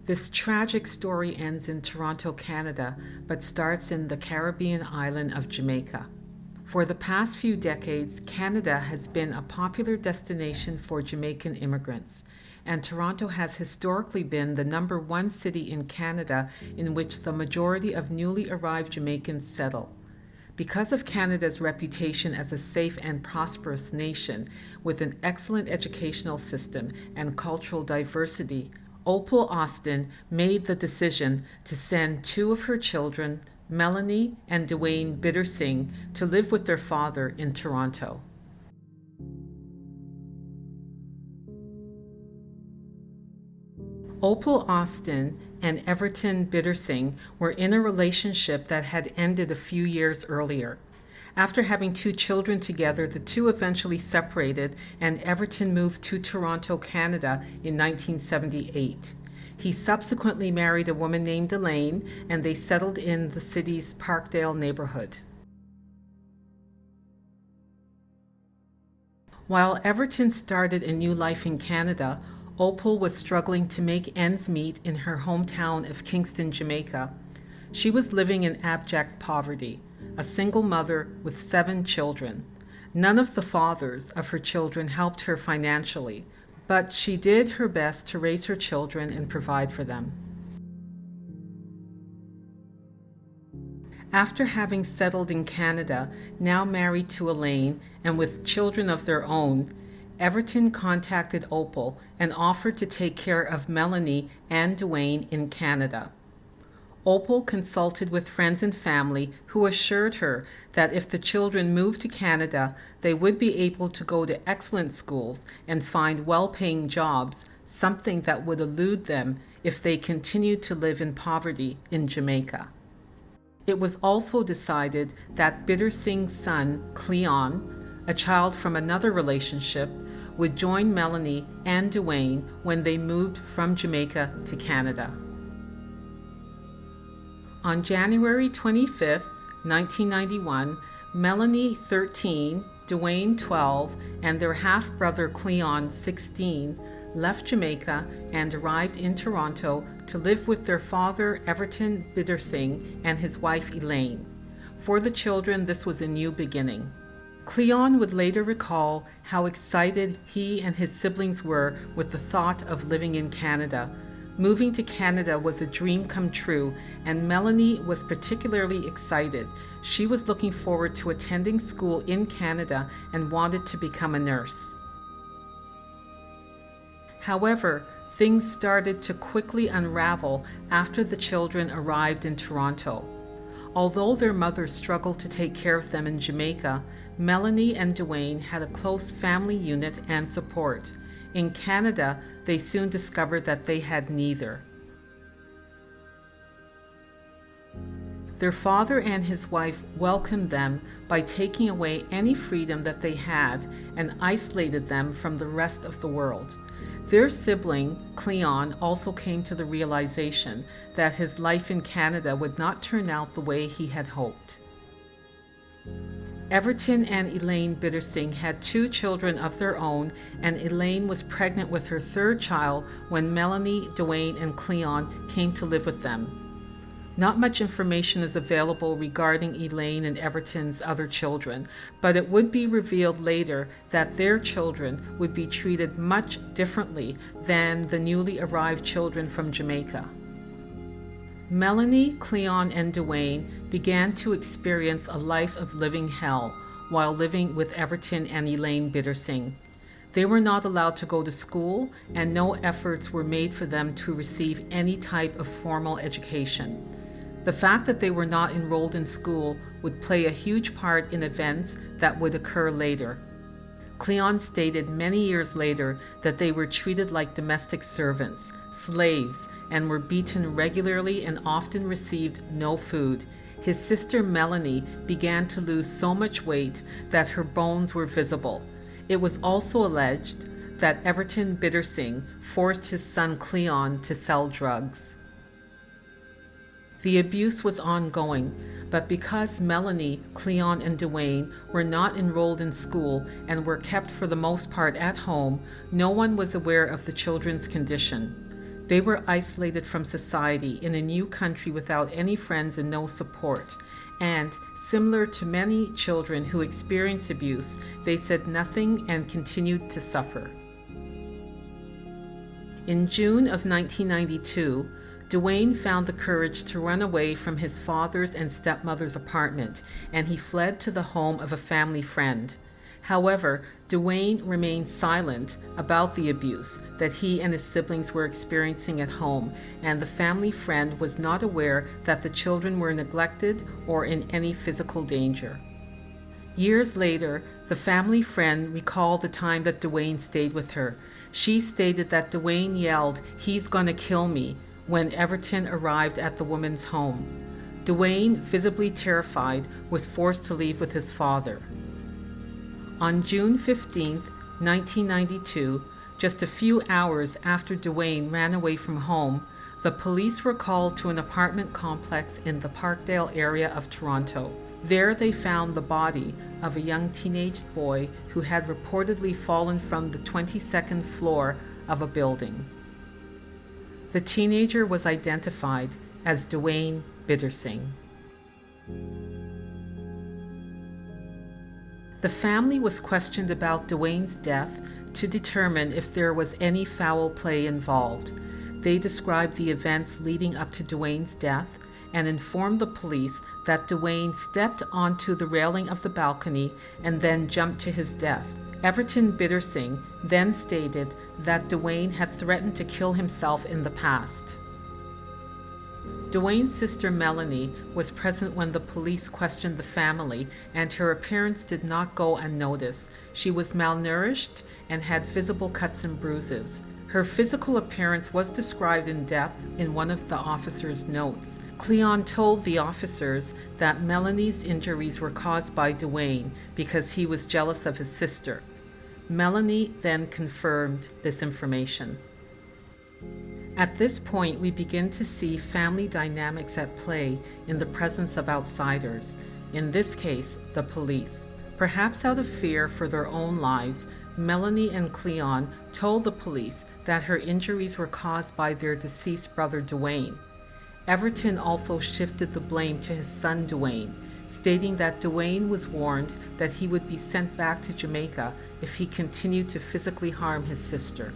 This tragic story ends in Toronto, Canada, but starts in the Caribbean island of Jamaica. For the past few decades, Canada has been a popular destination for Jamaican immigrants, and Toronto has historically been the number one city in Canada in which the majority of newly arrived Jamaicans settle. Because of Canada's reputation as a safe and prosperous nation with an excellent educational system and cultural diversity, Opal Austin made the decision to send two of her children, Melonie and Dwayne Biddersingh, to live with their father in Toronto. Opal Austin and Everton Biddersingh were in a relationship that had ended a few years earlier. After having two children together, the two eventually separated, and Everton moved to Toronto, Canada in 1978. He subsequently married a woman named Elaine, and they settled in the city's Parkdale neighborhood. While Everton started a new life in Canada, Opal was struggling to make ends meet in her hometown of Kingston, Jamaica. She was living in abject poverty, a single mother with 7 children. None of the fathers of her children helped her financially, but she did her best to raise her children and provide for them. After having settled in Canada, now married to Elaine and with children of their own, Everton contacted Opal and offered to take care of Melanie and Duane in Canada. Opal consulted with friends and family who assured her that if the children moved to Canada, they would be able to go to excellent schools and find well-paying jobs, something that would elude them if they continued to live in poverty in Jamaica. It was also decided that Biddersingh's son, Cleon, a child from another relationship, would join Melanie and Duane when they moved from Jamaica to Canada. On January 25, 1991, Melanie, 13, Duane, 12, and their half-brother Cleon, 16, left Jamaica and arrived in Toronto to live with their father, Everton Biddersingh, and his wife, Elaine. For the children, this was a new beginning. Cleon would later recall how excited he and his siblings were with the thought of living in Canada. Moving to Canada was a dream come true, and Melanie was particularly excited. She was looking forward to attending school in Canada and wanted to become a nurse. However, things started to quickly unravel after the children arrived in Toronto. Although their mother struggled to take care of them in Jamaica, Melanie and Duane had a close family unit and support. In Canada, they soon discovered that they had neither. Their father and his wife welcomed them by taking away any freedom that they had and isolated them from the rest of the world. Their sibling, Cleon, also came to the realization that his life in Canada would not turn out the way he had hoped. Everton and Elaine Biddersingh had 2 children of their own, and Elaine was pregnant with her 3rd child when Melanie, Duane, and Cleon came to live with them. Not much information is available regarding Elaine and Everton's other children, but it would be revealed later that their children would be treated much differently than the newly arrived children from Jamaica. Melanie, Cleon, and Duane began to experience a life of living hell while living with Everton and Elaine Biddersingh. They were not allowed to go to school, and no efforts were made for them to receive any type of formal education. The fact that they were not enrolled in school would play a huge part in events that would occur later. Cleon stated many years later that they were treated like domestic servants, slaves, and were beaten regularly and often received no food. His sister Melanie began to lose so much weight that her bones were visible. It was also alleged that Everton Biddersingh forced his son Cleon to sell drugs. The abuse was ongoing, but because Melanie, Cleon, and Duane were not enrolled in school and were kept for the most part at home, no one was aware of the children's condition. They were isolated from society in a new country without any friends and no support. And, similar to many children who experience abuse, they said nothing and continued to suffer. In June of 1992, Duane found the courage to run away from his father's and stepmother's apartment, and he fled to the home of a family friend. However, Duane remained silent about the abuse that he and his siblings were experiencing at home, and the family friend was not aware that the children were neglected or in any physical danger. Years later, the family friend recalled the time that Duane stayed with her. She stated that Duane yelled, "He's gonna kill me," when Everton arrived at the woman's home. Duane, visibly terrified, was forced to leave with his father. On June 15, 1992, just a few hours after Duane ran away from home, the police were called to an apartment complex in the Parkdale area of Toronto. There they found the body of a young teenage boy who had reportedly fallen from the 22nd floor of a building. The teenager was identified as Dwayne Biddersingh. The family was questioned about Duane's death to determine if there was any foul play involved. They described the events leading up to Duane's death and informed the police that Duane stepped onto the railing of the balcony and then jumped to his death. Everton Biddersingh then stated that Duane had threatened to kill himself in the past. Duane's sister Melanie was present when the police questioned the family, and her appearance did not go unnoticed. She was malnourished and had visible cuts and bruises. Her physical appearance was described in depth in one of the officers' notes. Cleon told the officers that Melanie's injuries were caused by Duane because he was jealous of his sister. Melanie then confirmed this information. At this point, we begin to see family dynamics at play in the presence of outsiders, in this case, the police. Perhaps out of fear for their own lives, Melonie and Cleon told the police that her injuries were caused by their deceased brother Duane. Everton also shifted the blame to his son Duane, stating that Duane was warned that he would be sent back to Jamaica if he continued to physically harm his sister.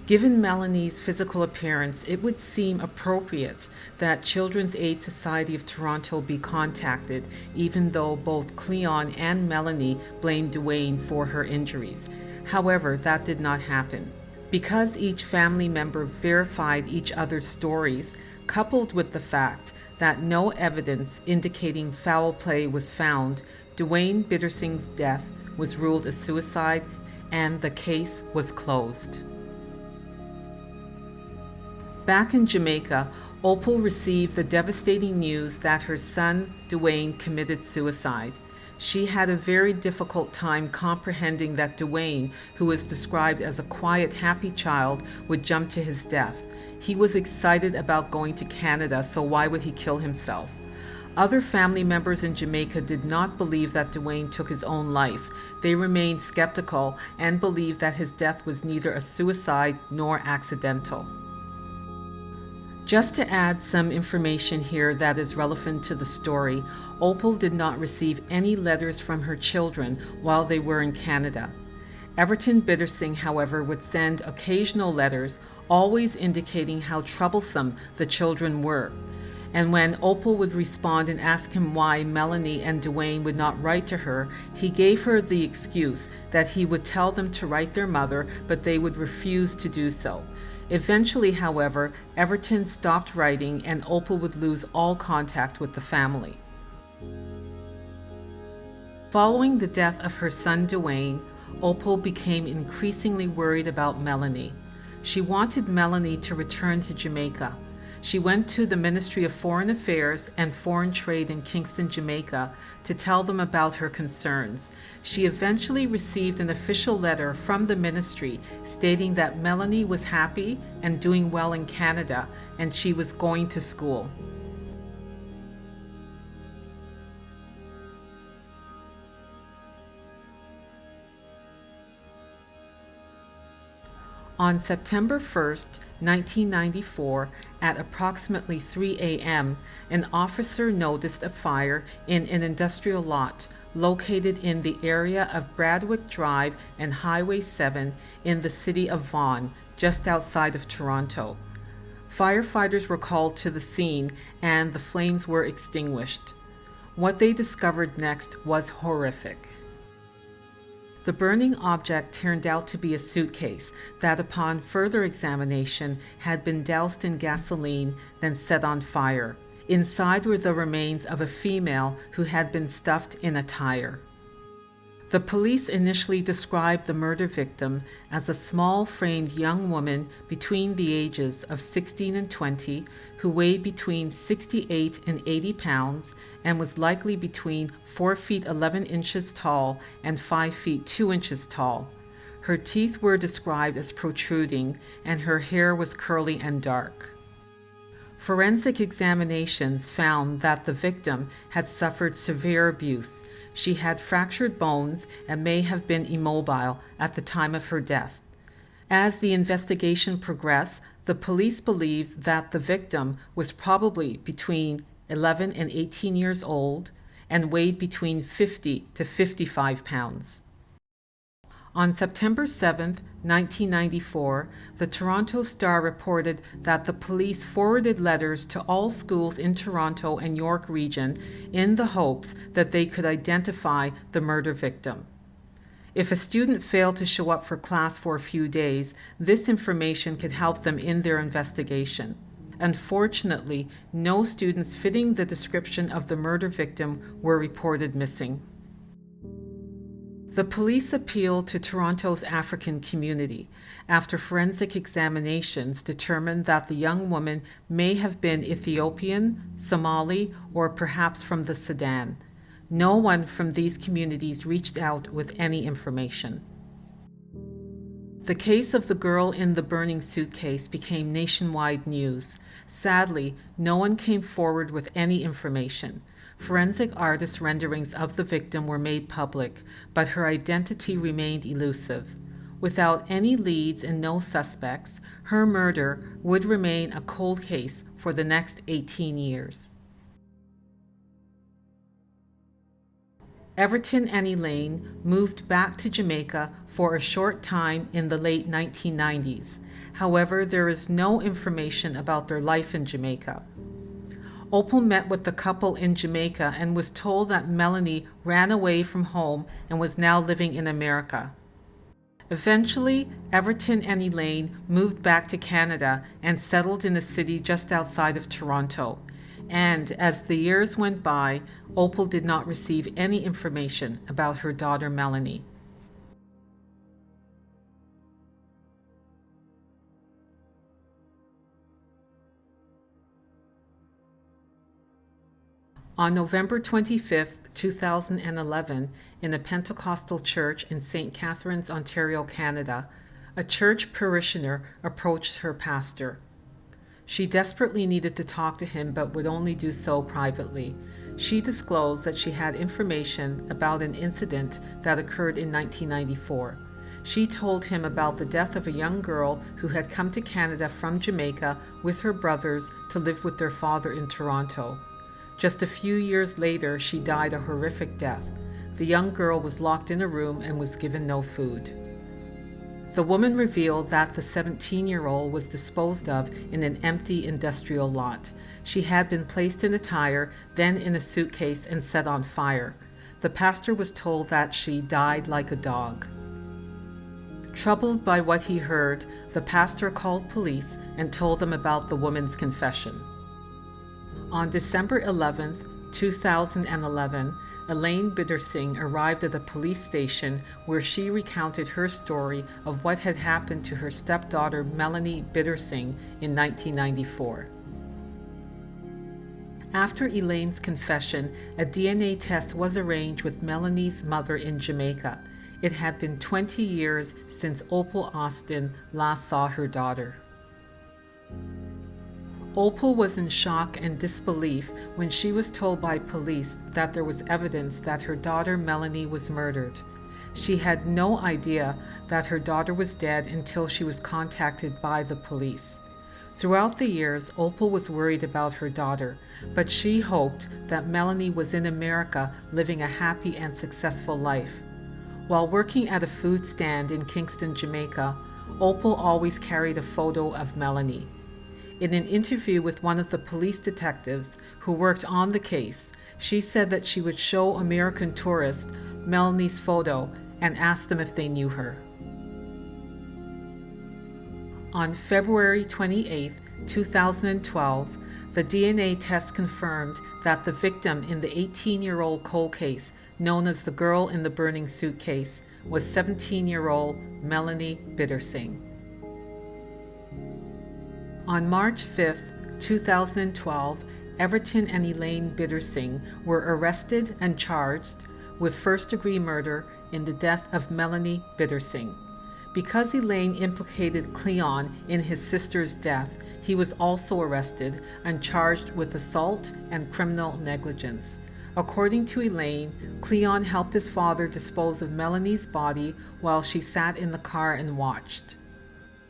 Given Melanie's physical appearance, it would seem appropriate that Children's Aid Society of Toronto be contacted, even though both Cleon and Melanie blamed Duane for her injuries. However, that did not happen. Because each family member verified each other's stories, coupled with the fact that no evidence indicating foul play was found, Dwayne Biddersingh's death was ruled a suicide and the case was closed. Back in Jamaica, Opal received the devastating news that her son, Duane, committed suicide. She had a very difficult time comprehending that Duane, who is described as a quiet, happy child, would jump to his death. He was excited about going to Canada, so why would he kill himself? Other family members in Jamaica did not believe that Duane took his own life. They remained skeptical and believed that his death was neither a suicide nor accidental. Just to add some information here that is relevant to the story, Opal did not receive any letters from her children while they were in Canada. Everton Biddersingh, however, would send occasional letters, always indicating how troublesome the children were. And when Opal would respond and ask him why Melanie and Duane would not write to her, he gave her the excuse that he would tell them to write their mother, but they would refuse to do so. Eventually, however, Everton stopped writing and Opal would lose all contact with the family. Following the death of her son Duane, Opal became increasingly worried about Melanie. She wanted Melanie to return to Jamaica. She went to the Ministry of Foreign Affairs and Foreign Trade in Kingston, Jamaica, to tell them about her concerns. She eventually received an official letter from the ministry stating that Melanie was happy and doing well in Canada, and she was going to school. On September 1st, 1994, at approximately 3 a.m., an officer noticed a fire in an industrial lot located in the area of Bradwick Drive and Highway 7 in the city of Vaughan, just outside of Toronto. Firefighters were called to the scene and the flames were extinguished. What they discovered next was horrific. The burning object turned out to be a suitcase that, upon further examination, had been doused in gasoline, then set on fire. Inside were the remains of a female who had been stuffed in a tire. The police initially described the murder victim as a small-framed young woman between the ages of 16 and 20 who weighed between 68 and 80 pounds and was likely between 4 feet 11 inches tall and 5 feet 2 inches tall. Her teeth were described as protruding and her hair was curly and dark. Forensic examinations found that the victim had suffered severe abuse. She had fractured bones and may have been immobile at the time of her death. As the investigation progressed, the police believed that the victim was probably between 11 and 18 years old and weighed between 50 to 55 pounds. On September 7, 1994, the Toronto Star reported that the police forwarded letters to all schools in Toronto and York Region in the hopes that they could identify the murder victim. If a student failed to show up for class for a few days, this information could help them in their investigation. Unfortunately, no students fitting the description of the murder victim were reported missing. The police appealed to Toronto's African community after forensic examinations determined that the young woman may have been Ethiopian, Somali, or perhaps from the Sudan. No one from these communities reached out with any information. The case of the girl in the burning suitcase became nationwide news. Sadly, no one came forward with any information. Forensic artist renderings of the victim were made public, but her identity remained elusive. Without any leads and no suspects, her murder would remain a cold case for the next 18 years. Everton and Elaine moved back to Jamaica for a short time in the late 1990s. However, there is no information about their life in Jamaica. Opal met with the couple in Jamaica and was told that Melanie ran away from home and was now living in America. Eventually, Everton and Elaine moved back to Canada and settled in a city just outside of Toronto. And as the years went by, Opal did not receive any information about her daughter Melanie. On November 25, 2011, in a Pentecostal church in St. Catharines, Ontario, Canada, a church parishioner approached her pastor. She desperately needed to talk to him but would only do so privately. She disclosed that she had information about an incident that occurred in 1994. She told him about the death of a young girl who had come to Canada from Jamaica with her brothers to live with their father in Toronto. Just a few years later, she died a horrific death. The young girl was locked in a room and was given no food. The woman revealed that the 17-year-old was disposed of in an empty industrial lot. She had been placed in a tire, then in a suitcase and set on fire. The pastor was told that she died like a dog. Troubled by what he heard, the pastor called police and told them about the woman's confession. On December 11, 2011, Elaine Biddersingh arrived at a police station where she recounted her story of what had happened to her stepdaughter Melonie Biddersingh in 1994. After Elaine's confession, a DNA test was arranged with Melanie's mother in Jamaica. It had been 20 years since Opal Austin last saw her daughter. Opal was in shock and disbelief when she was told by police that there was evidence that her daughter Melanie was murdered. She had no idea that her daughter was dead until she was contacted by the police. Throughout the years, Opal was worried about her daughter, but she hoped that Melanie was in America living a happy and successful life. While working at a food stand in Kingston, Jamaica, Opal always carried a photo of Melanie. In an interview with one of the police detectives who worked on the case, she said that she would show American tourists Melanie's photo and ask them if they knew her. On February 28, 2012, the DNA test confirmed that the victim in the 18-year-old cold case, known as the girl in the burning suitcase, was 17-year-old Melonie Biddersingh. On March 5, 2012, Everton and Elaine Biddersingh were arrested and charged with first-degree murder in the death of Melonie Biddersingh. Because Elaine implicated Cleon in his sister's death, he was also arrested and charged with assault and criminal negligence. According to Elaine, Cleon helped his father dispose of Melonie's body while she sat in the car and watched.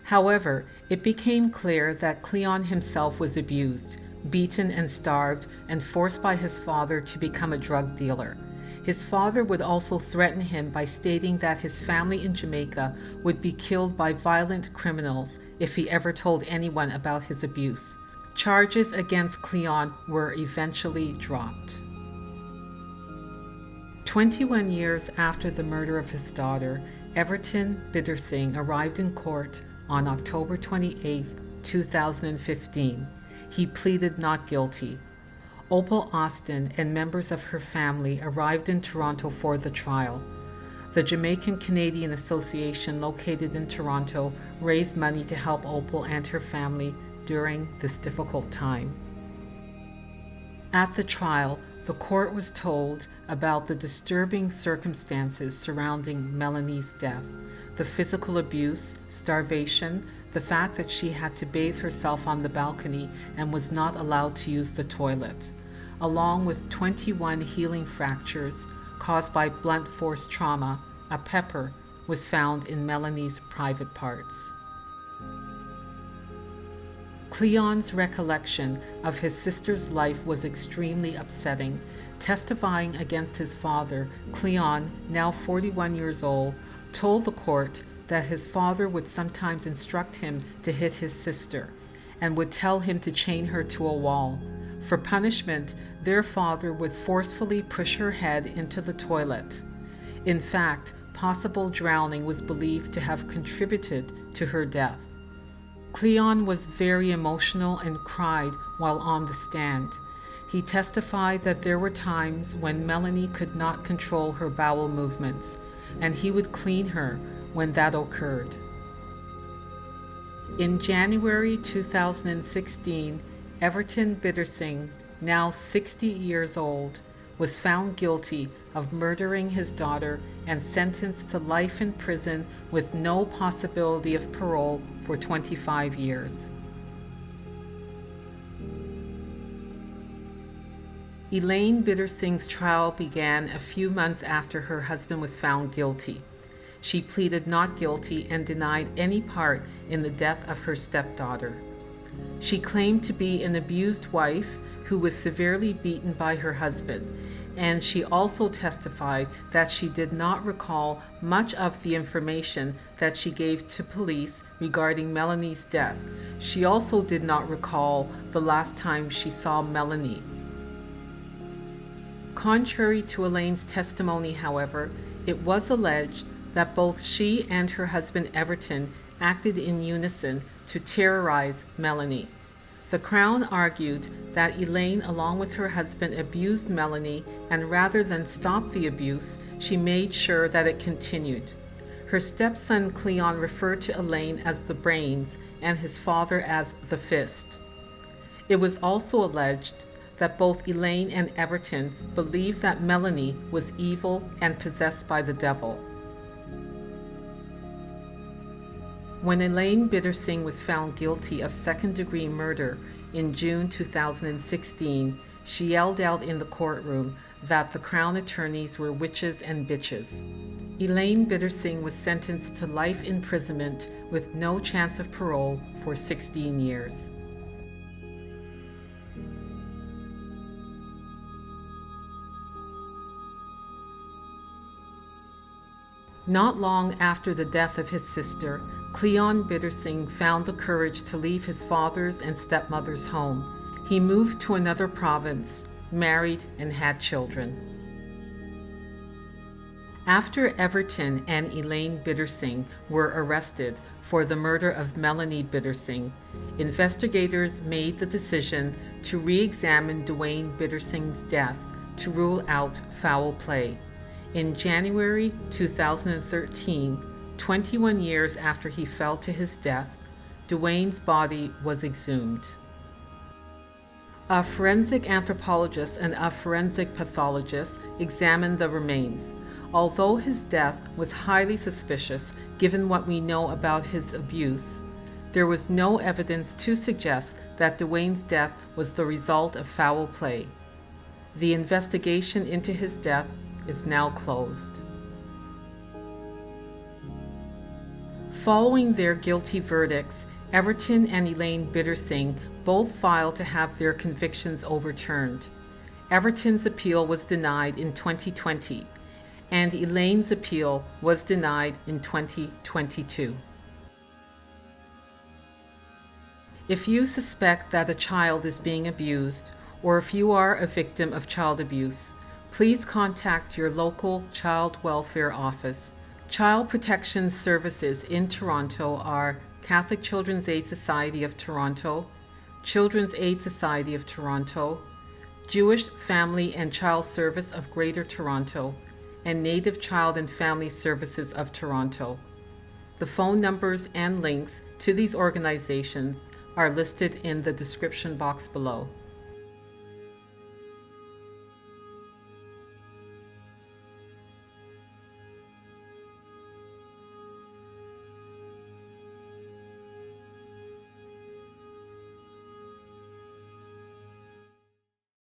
However, it became clear that Cleon himself was abused, beaten and starved, and forced by his father to become a drug dealer. His father would also threaten him by stating that his family in Jamaica would be killed by violent criminals if he ever told anyone about his abuse. Charges against Cleon were eventually dropped. 21 years after the murder of his daughter, Everton Biddersingh arrived in court on October 28, 2015. He pleaded not guilty. Opal Austin and members of her family arrived in Toronto for the trial. The Jamaican Canadian Association, located in Toronto, raised money to help Opal and her family during this difficult time. At the trial, the court was told about the disturbing circumstances surrounding Melanie's death, the physical abuse, starvation, the fact that she had to bathe herself on the balcony and was not allowed to use the toilet, along with 21 healing fractures caused by blunt force trauma. A pepper was found in Melanie's private parts. Cleon's recollection of his sister's life was extremely upsetting. Testifying against his father, Cleon, now 41 years old, told the court that his father would sometimes instruct him to hit his sister and would tell him to chain her to a wall. For punishment, their father would forcefully push her head into the toilet. In fact, possible drowning was believed to have contributed to her death. Cleon was very emotional and cried while on the stand. He testified that there were times when Melanie could not control her bowel movements, and he would clean her when that occurred. In January 2016, Everton Biddersingh, now 60 years old, was found guilty of murdering his daughter and sentenced to life in prison with no possibility of parole for 25 years. Elaine Biddersingh's trial began a few months after her husband was found guilty. She pleaded not guilty and denied any part in the death of her stepdaughter. She claimed to be an abused wife who was severely beaten by her husband, and she also testified that she did not recall much of the information that she gave to police regarding Melanie's death. She also did not recall the last time she saw Melanie. Contrary to Elaine's testimony, however, it was alleged that both she and her husband Everton acted in unison to terrorize Melanie. The Crown argued that Elaine, along with her husband, abused Melanie, and rather than stop the abuse, she made sure that it continued. Her stepson Cleon referred to Elaine as the brains and his father as the fist. It was also alleged that both Elaine and Everton believed that Melanie was evil and possessed by the devil. When Elaine Biddersingh was found guilty of second-degree murder in June 2016, she yelled out in the courtroom that the Crown attorneys were witches and bitches. Elaine Biddersingh was sentenced to life imprisonment with no chance of parole for 16 years. Not long after the death of his sister, Cleon Biddersingh found the courage to leave his father's and stepmother's home. He moved to another province, married, and had children. After Everton and Elaine Biddersingh were arrested for the murder of Melonie Biddersingh, investigators made the decision to re-examine Dwayne Biddersing's death to rule out foul play. In January 2013, 21 years after he fell to his death, Duane's body was exhumed. A forensic anthropologist and a forensic pathologist examined the remains. Although his death was highly suspicious, given what we know about his abuse, there was no evidence to suggest that Duane's death was the result of foul play. The investigation into his death is now closed. Following their guilty verdicts, Everton and Elaine Biddersingh both filed to have their convictions overturned. Everton's appeal was denied in 2020, and Elaine's appeal was denied in 2022. If you suspect that a child is being abused, or if you are a victim of child abuse, please contact your local child welfare office. Child protection services in Toronto are Catholic Children's Aid Society of Toronto, Children's Aid Society of Toronto, Jewish Family and Child Service of Greater Toronto, and Native Child and Family Services of Toronto. The phone numbers and links to these organizations are listed in the description box below.